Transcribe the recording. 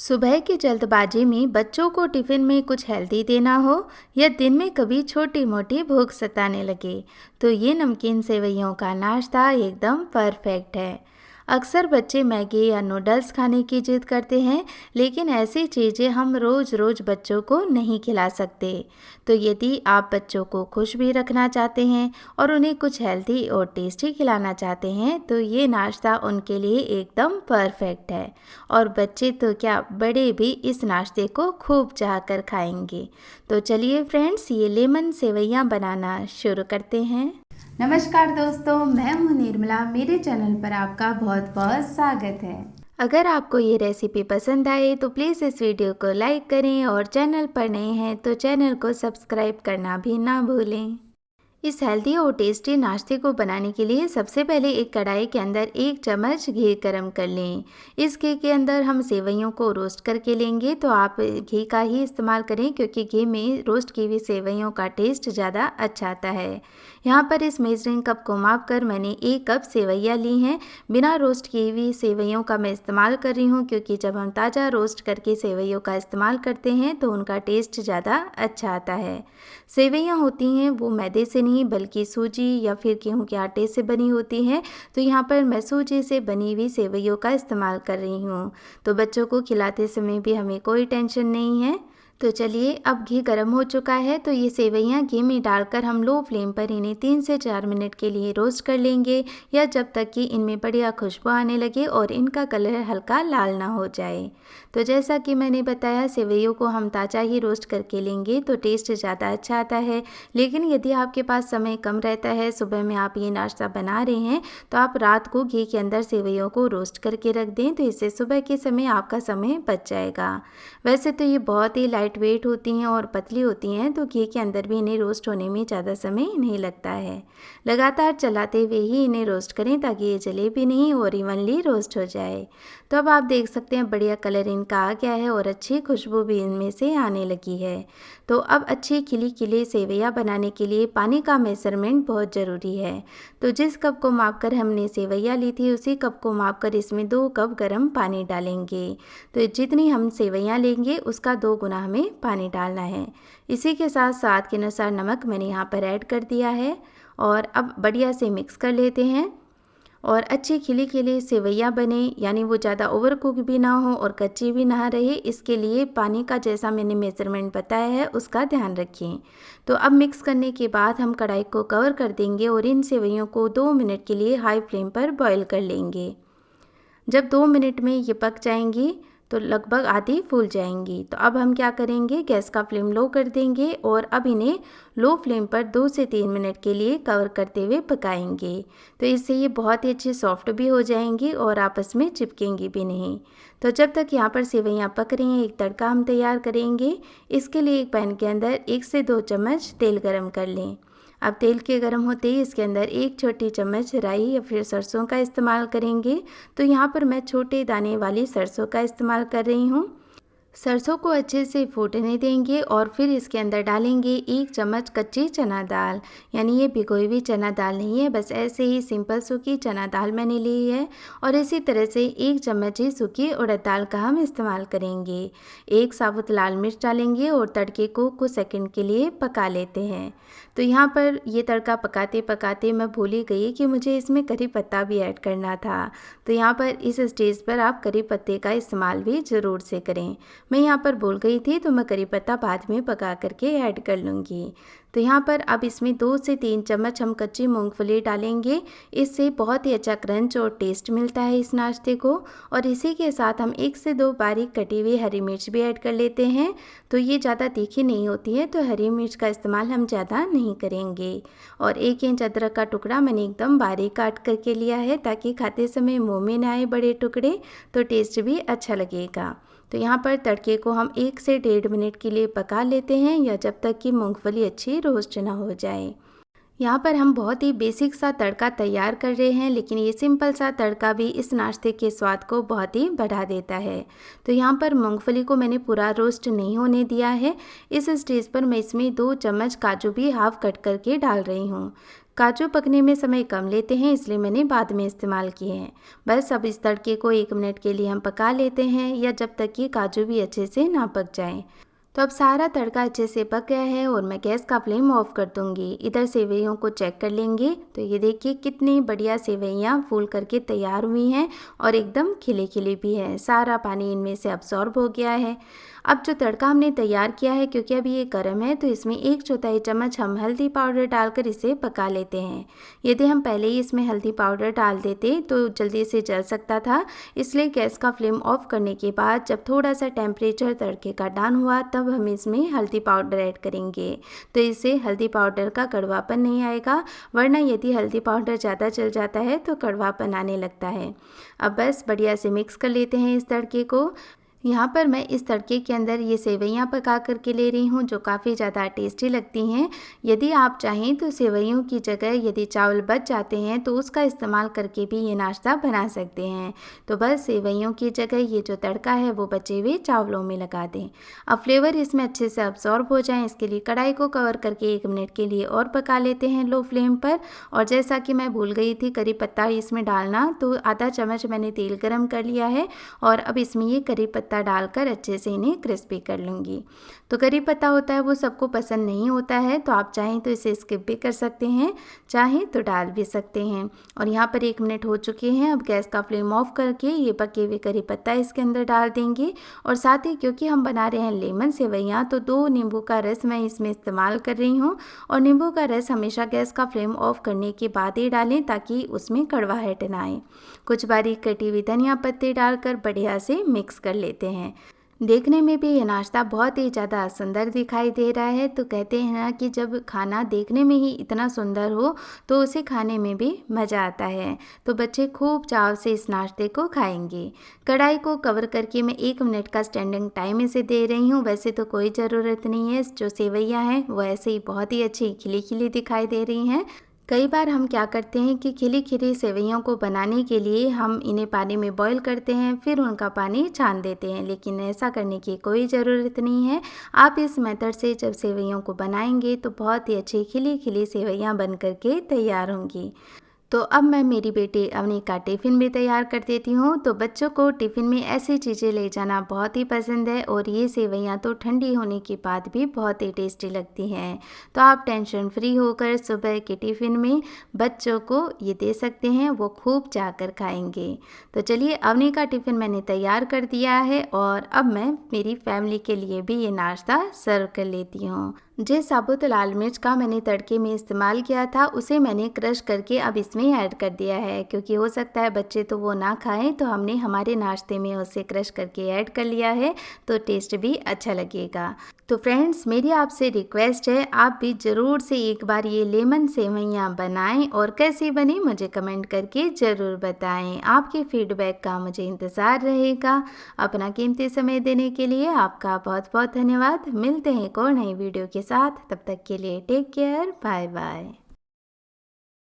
सुबह की जल्दबाजी में बच्चों को टिफ़िन में कुछ हेल्दी देना हो या दिन में कभी छोटी मोटी भूख सताने लगे तो ये नमकीन सेवइयों का नाश्ता एकदम परफेक्ट है। अक्सर बच्चे मैगी या नूडल्स खाने की जिद करते हैं, लेकिन ऐसी चीज़ें हम रोज़ रोज़ बच्चों को नहीं खिला सकते। तो यदि आप बच्चों को खुश भी रखना चाहते हैं और उन्हें कुछ हेल्दी और टेस्टी खिलाना चाहते हैं तो ये नाश्ता उनके लिए एकदम परफेक्ट है। और बच्चे तो क्या, बड़े भी इस नाश्ते को खूब चाह कर खाएंगे। तो चलिए फ्रेंड्स, ये लेमन सेवइयाँ बनाना शुरू करते हैं। नमस्कार दोस्तों, मैं हूँ निर्मला। मेरे चैनल पर आपका बहुत बहुत स्वागत है। अगर आपको ये रेसिपी पसंद आए तो प्लीज़ इस वीडियो को लाइक करें और चैनल पर नए हैं तो चैनल को सब्सक्राइब करना भी ना भूलें। इस हेल्दी और टेस्टी नाश्ते को बनाने के लिए सबसे पहले एक कढ़ाई के अंदर 1 चम्मच घी गरम कर लें। इस घी के अंदर हम सेवइयों को रोस्ट करके लेंगे, तो आप घी का ही इस्तेमाल करें क्योंकि घी में रोस्ट की हुई सेवइयों का टेस्ट ज़्यादा अच्छा आता है। यहाँ पर इस मेजरिंग कप को माप कर मैंने 1 कप सेवइयाँ ली हैं। बिना रोस्ट की हुई सेवइयों का मैं इस्तेमाल कर रही हूँ क्योंकि जब हम ताज़ा रोस्ट करके सेवइयों का इस्तेमाल करते हैं तो उनका टेस्ट ज़्यादा अच्छा आता है। सेवइयाँ होती हैं वो मैदे से नहीं बल्कि सूजी या फिर गेहूं के आटे से बनी होती हैं, तो यहाँ पर मैं सूजी से बनी हुई सेवइयों का इस्तेमाल कर रही हूँ। तो बच्चों को खिलाते समय भी हमें कोई टेंशन नहीं है। तो चलिए, अब घी गर्म हो चुका है तो ये सेवइयाँ घी में डालकर हम लो फ्लेम पर इन्हें 3 से 4 मिनट के लिए रोस्ट कर लेंगे, या जब तक कि इनमें बढ़िया खुशबू आने लगे और इनका कलर हल्का लाल ना हो जाए। तो जैसा कि मैंने बताया, सेवइयों को हम ताज़ा ही रोस्ट करके लेंगे तो टेस्ट ज़्यादा अच्छा आता है। लेकिन यदि आपके पास समय कम रहता है, सुबह में आप ये नाश्ता बना रहे हैं, तो आप रात को घी के अंदर सेवइयों को रोस्ट करके रख दें, तो इससे सुबह के समय आपका समय बच जाएगा। वैसे तो ये बहुत ही लाइट वेट होती हैं और पतली होती हैं, तो घी के अंदर भी इन्हें रोस्ट होने में ज़्यादा समय नहीं लगता है। लगातार चलाते हुए ही इन्हें रोस्ट करें ताकि ये जले भी नहीं और इवनली रोस्ट हो जाए। तो अब आप देख सकते हैं बढ़िया कलर इनका आ गया है और अच्छी खुशबू भी इनमें से आने लगी है। तो अब अच्छी खिली खिली सेवइयाँ बनाने के लिए पानी का मेजरमेंट बहुत ज़रूरी है। तो जिस कप को मापकर हमने सेवइयाँ ली थी उसी कप को मापकर इसमें 2 कप गर्म पानी डालेंगे। तो जितनी हम सेवइयाँ लेंगे उसका 2 गुना हमें पानी डालना है। इसी के साथ स्वाद के अनुसार नमक मैंने यहाँ पर ऐड कर दिया है और अब बढ़िया से मिक्स कर लेते हैं। और अच्छी खिली खिली सेवइयाँ बने, यानी वो ज़्यादा ओवर कुक भी ना हो और कच्ची भी ना रहे, इसके लिए पानी का जैसा मैंने मेज़रमेंट बताया है उसका ध्यान रखें। तो अब मिक्स करने के बाद हम कढ़ाई को कवर कर देंगे और इन सेवइयों को 2 मिनट के लिए हाई फ्लेम पर बॉईल कर लेंगे। जब 2 मिनट में ये पक जाएंगी तो लगभग आधी फूल जाएंगी। तो अब हम क्या करेंगे, गैस का फ्लेम लो कर देंगे और अब इन्हें लो फ्लेम पर 2 से 3 मिनट के लिए कवर करते हुए पकाएंगे। तो इससे ये बहुत ही अच्छी सॉफ्ट भी हो जाएंगी और आपस में चिपकेंगी भी नहीं। तो जब तक यहाँ पर सेवइयाँ पक रही हैं, एक तड़का हम तैयार करेंगे। इसके लिए एक पैन के अंदर 1 से 2 चम्मच तेल गरम कर लें। अब तेल के गर्म होते ही इसके अंदर 1 छोटी चम्मच राई या फिर सरसों का इस्तेमाल करेंगे। तो यहाँ पर मैं छोटे दाने वाली सरसों का इस्तेमाल कर रही हूँ। सरसों को अच्छे से फूटने देंगे और फिर इसके अंदर डालेंगे 1 चम्मच कच्ची चना दाल, यानी ये भिगोई हुई चना दाल नहीं है, बस ऐसे ही सिंपल सूखी चना दाल मैंने ली है। और इसी तरह से 1 चम्मच ही सूखी उड़द दाल का हम इस्तेमाल करेंगे। 1 साबुत लाल मिर्च डालेंगे और तड़के को कुछ सेकंड के लिए पका लेते हैं। तो यहाँ पर ये तड़का पकाते पकाते मैं भूल ही गई कि मुझे इसमें करी पत्ता भी ऐड करना था। तो यहाँ पर इस स्टेज पर आप करी पत्ते का इस्तेमाल भी ज़रूर से करें। मैं यहाँ पर भूल गई थी तो मैं करी पत्ता बाद में पका करके ऐड कर लूँगी। तो यहाँ पर अब इसमें 2 से 3 चम्मच हम कच्ची मूंगफली डालेंगे। इससे बहुत ही अच्छा क्रंच और टेस्ट मिलता है इस नाश्ते को। और इसी के साथ हम 1 से 2 बारीक कटी हुई हरी मिर्च भी ऐड कर लेते हैं। तो ये ज़्यादा तीखी नहीं होती है तो हरी मिर्च का इस्तेमाल हम ज़्यादा नहीं करेंगे। और 1 इंच अदरक का टुकड़ा मैंने एकदम बारीक काट करके लिया है ताकि खाते समय मुँह में ना आए बड़े टुकड़े, तो टेस्ट भी अच्छा लगेगा। तो यहाँ पर तड़के को हम 1 से 1.5 मिनट के लिए पका लेते हैं, या जब तक कि मूंगफली अच्छी रोस्ट ना हो जाए। यहाँ पर हम बहुत ही बेसिक सा तड़का तैयार कर रहे हैं, लेकिन ये सिंपल सा तड़का भी इस नाश्ते के स्वाद को बहुत ही बढ़ा देता है। तो यहाँ पर मूंगफली को मैंने पूरा रोस्ट नहीं होने दिया है। इस स्टेज पर मैं इसमें 2 चम्मच काजू भी हाफ कट करके डाल रही हूँ। काजू पकने में समय कम लेते हैं, इसलिए मैंने बाद में इस्तेमाल किए हैं। बस अब इस तड़के को 1 मिनट के लिए हम पका लेते हैं, या जब तक कि काजू भी अच्छे से ना पक जाए। तो अब सारा तड़का अच्छे से पक गया है और मैं गैस का फ्लेम ऑफ कर दूंगी। इधर सेवइयों को चेक कर लेंगे। तो ये देखिए कितनी बढ़िया सेवइयाँ फूल करके तैयार हुई हैं और एकदम खिली खिली भी है। सारा पानी इनमें से अब्सॉर्ब हो गया है। अब जो तड़का हमने तैयार किया है, क्योंकि अभी ये गर्म है, तो इसमें 1/4 चम्मच हम हल्दी पाउडर डालकर इसे पका लेते हैं। यदि हम पहले ही इसमें हल्दी पाउडर डाल देते तो जल्दी से जल सकता था, इसलिए गैस का फ्लेम ऑफ करने के बाद जब थोड़ा सा टेम्परेचर तड़के का डाउन हुआ तब हम इसमें हल्दी पाउडर ऐड करेंगे। तो इससे हल्दी पाउडर का कड़वापन नहीं आएगा, वरना यदि हल्दी पाउडर ज़्यादा जल जाता है तो कड़वापन आने लगता है। अब बस बढ़िया से मिक्स कर लेते हैं इस तड़के को। यहाँ पर मैं इस तड़के के अंदर ये सेवइयाँ पका करके ले रही हूँ, जो काफ़ी ज़्यादा टेस्टी लगती हैं। यदि आप चाहें तो सेवइयों की जगह यदि चावल बच जाते हैं तो उसका इस्तेमाल करके भी ये नाश्ता बना सकते हैं। तो बस सेवइयों की जगह ये जो तड़का है वो बचे हुए चावलों में लगा दें। अब फ्लेवर इसमें अच्छे से अब्सॉर्ब हो जाए, इसके लिए कढ़ाई को कवर करके 1 मिनट के लिए और पका लेते हैं लो फ्लेम पर। और जैसा कि मैं भूल गई थी करी पत्ता इसमें डालना, तो आधा चम्मच मैंने तेल गरम कर लिया है और अब इसमें ये करी पत्ता डालकर अच्छे से इन्हें क्रिस्पी कर लूँगी। तो करी पत्ता होता है वो सबको पसंद नहीं होता है, तो आप चाहें तो इसे स्किप भी कर सकते हैं, चाहें तो डाल भी सकते हैं। और यहाँ पर 1 मिनट हो चुके हैं। अब गैस का फ्लेम ऑफ करके ये पके हुए करी पत्ता इसके अंदर डाल देंगे। और साथ ही क्योंकि हम बना रहे हैं लेमन सेवइयाँ, तो 2 नींबू का रस मैं इसमें इस्तेमाल कर रही हूँ। और नींबू का रस हमेशा गैस का फ्लेम ऑफ करने के बाद ही डालें, ताकि उसमें कड़वाहट ना आए। कुछ बारीक कटी हुई धनिया पत्ते डालकर बढ़िया से मिक्स कर लेते हैं। देखने में भी ये नाश्ता बहुत ही ज़्यादा सुंदर दिखाई दे रहा है। तो कहते हैं ना कि जब खाना देखने में ही इतना सुंदर हो तो उसे खाने में भी मज़ा आता है। तो बच्चे खूब चाव से इस नाश्ते को खाएंगे। कढ़ाई को कवर करके मैं 1 मिनट का स्टैंडिंग टाइम इसे दे रही हूँ। वैसे तो कोई ज़रूरत नहीं है, जो सेवइयाँ हैं वो ऐसे ही बहुत ही अच्छी खिली खिली दिखाई दे रही हैं। कई बार हम क्या करते हैं कि खिली खिली सेवइयों को बनाने के लिए हम इन्हें पानी में बॉईल करते हैं, फिर उनका पानी छान देते हैं, लेकिन ऐसा करने की कोई ज़रूरत नहीं है। आप इस मेथड से जब सेवइयों को बनाएंगे तो बहुत ही अच्छी खिली खिली सेवइयाँ बन करके तैयार होंगी। तो अब मैं मेरी बेटी अवनी का टिफ़िन भी तैयार कर देती हूँ। तो बच्चों को टिफ़िन में ऐसी चीज़ें ले जाना बहुत ही पसंद है, और ये सेवइयाँ तो ठंडी होने के बाद भी बहुत ही टेस्टी लगती हैं। तो आप टेंशन फ्री होकर सुबह के टिफ़िन में बच्चों को ये दे सकते हैं, वो खूब चाह कर खाएंगे। तो चलिए, अवनी का टिफ़िन मैंने तैयार कर दिया है और अब मैं मेरी फैमिली के लिए भी ये नाश्ता सर्व कर लेती हूँ। जिस साबुत लाल मिर्च का मैंने तड़के में इस्तेमाल किया था उसे मैंने क्रश करके अब इसमें ऐड कर दिया है, क्योंकि हो सकता है बच्चे तो वो ना खाएं, तो हमने हमारे नाश्ते में उसे क्रश करके ऐड कर लिया है, तो टेस्ट भी अच्छा लगेगा। तो फ्रेंड्स, मेरी आपसे रिक्वेस्ट है, आप भी ज़रूर से एक बार ये लेमन सेवइयाँ बनाएं और कैसी बनी मुझे कमेंट करके ज़रूर बताएं। आपके फीडबैक का मुझे इंतज़ार रहेगा। अपना कीमती समय देने के लिए आपका बहुत बहुत धन्यवाद। मिलते हैं एक और नई वीडियो के साथ, तब तक के लिए टेक केयर, बाय बाय।